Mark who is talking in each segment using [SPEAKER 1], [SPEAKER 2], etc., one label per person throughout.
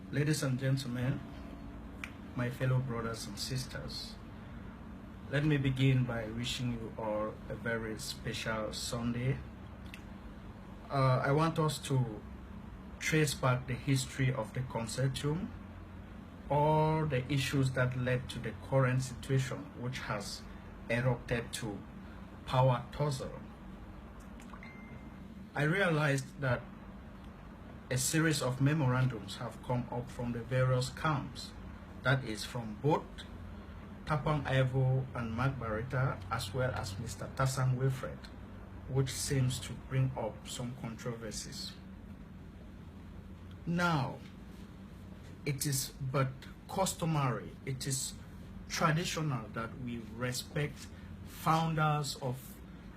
[SPEAKER 1] Ladies and gentlemen, my fellow brothers and sisters, let me begin by wishing you all a very special Sunday. I want us to trace back the history of the consortium, all the issues that led to the current situation which has erupted to power tussle. I realized that a series of memorandums have come up from the various camps, that is from both Tappang Ivo and Magbarita, as well as Mr. Tassang Wilfred, which seems to bring up some controversies. Now, it is but customary, it is traditional that we respect founders of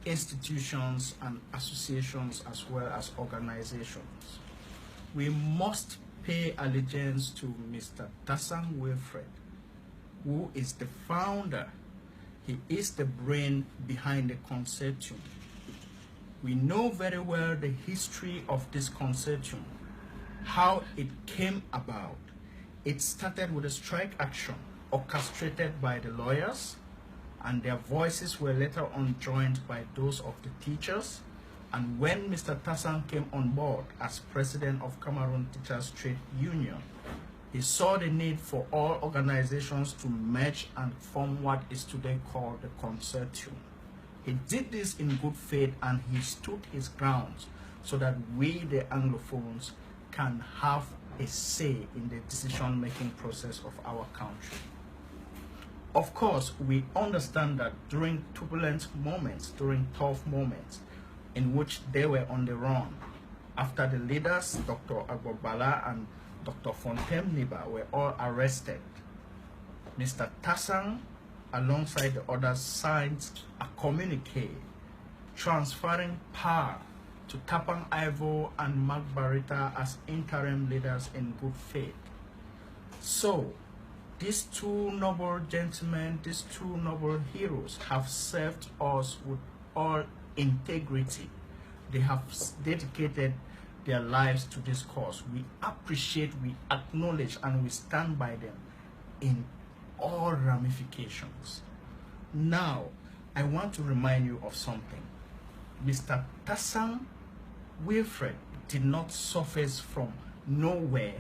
[SPEAKER 1] institutions and associations as well as organizations. We must pay allegiance to Mr. Tassang Wilfred, who is the founder. He is the brain behind the consortium. We know very well the history of this consortium, how it came about. It started with a strike action orchestrated by the lawyers, and their voices were later on joined by those of the teachers. And when Mr. Tassang came on board as president of Cameroon Teachers Trade Union, he saw the need for all organizations to merge and form what is today called the consortium. He did this in good faith, and he stood his ground so that we, the Anglophones, can have a say in the decision-making process of our country. Of course, we understand that during turbulent moments, during tough moments, in which they were on the run, after the leaders, Dr. Agbobala and Dr. Fontem Niba, were all arrested, Mr. Tassang, alongside the others, signed a communique transferring power to Tappang Ivo and Magbarita as interim leaders in good faith. So, these two noble gentlemen, these two noble heroes have served us with all integrity. They have dedicated their lives to this cause. We appreciate, we acknowledge, and we stand by them in all ramifications. Now, I want to remind you of something. Mr. Tassang Wilfred did not surface from nowhere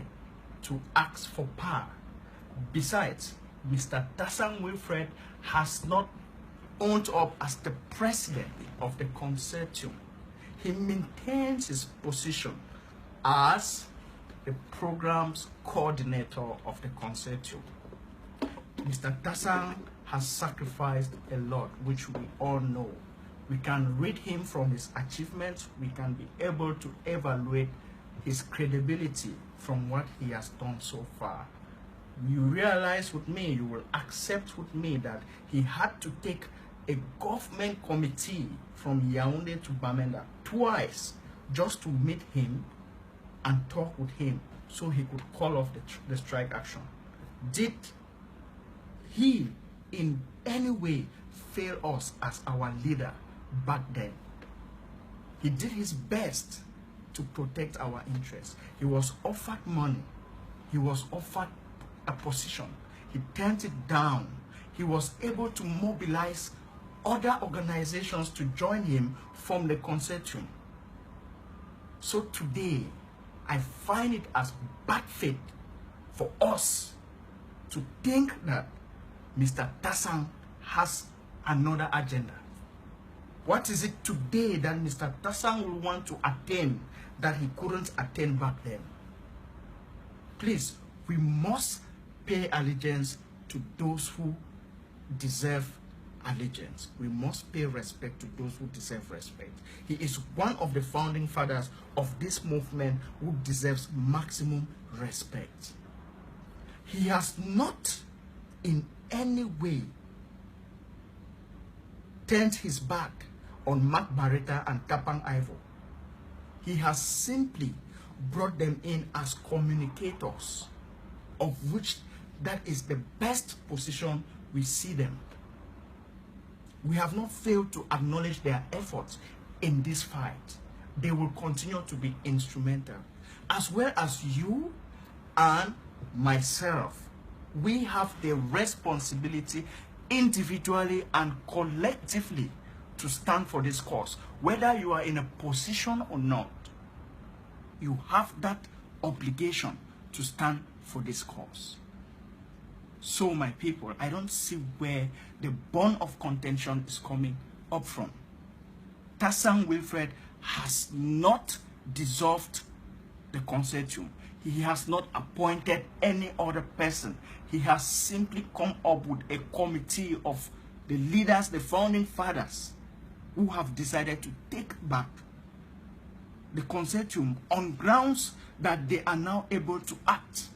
[SPEAKER 1] to ask for power. Besides, Mr. Tassang Wilfred has not owned up as the president of the consortium. He maintains his position as the program's coordinator of the consortium. Mr. Tassang has sacrificed a lot, which we all know. We can read him from his achievements. We can be able to evaluate his credibility from what he has done so far. You realize with me, you will accept with me that he had to take a government committee from Yaoundé to Bamenda twice just to meet him and talk with him so he could call off the strike action. Did he in any way fail us as our leader back then? He did his best to protect our interests. He was offered money. He was offered a position. He turned it down. He was able to mobilize other organizations to join him from the consortium. So today, I find it as bad faith for us to think that Mr. Tassang has another agenda. What is it today that Mr. Tassang will want to attain that he couldn't attain back then? Please, we must pay allegiance to those who deserve allegiance. We must pay respect to those who deserve respect. He is one of the founding fathers of this movement who deserves maximum respect. He has not in any way turned his back on Magbarita and Tappang Ivo. He has simply brought them in as communicators, of which that is the best position we see them. We have not failed to acknowledge their efforts in this fight. They will continue to be instrumental. As well as you, and myself, we have the responsibility individually and collectively to stand for this cause. Whether you are in a position or not, you have that obligation to stand for this cause. So my people, I don't see where the bone of contention is coming up from. Tassang Wilfred has not dissolved the consortium. He has not appointed any other person. He has simply come up with a committee of the leaders, the founding fathers, who have decided to take back the consortium on grounds that they are now able to act.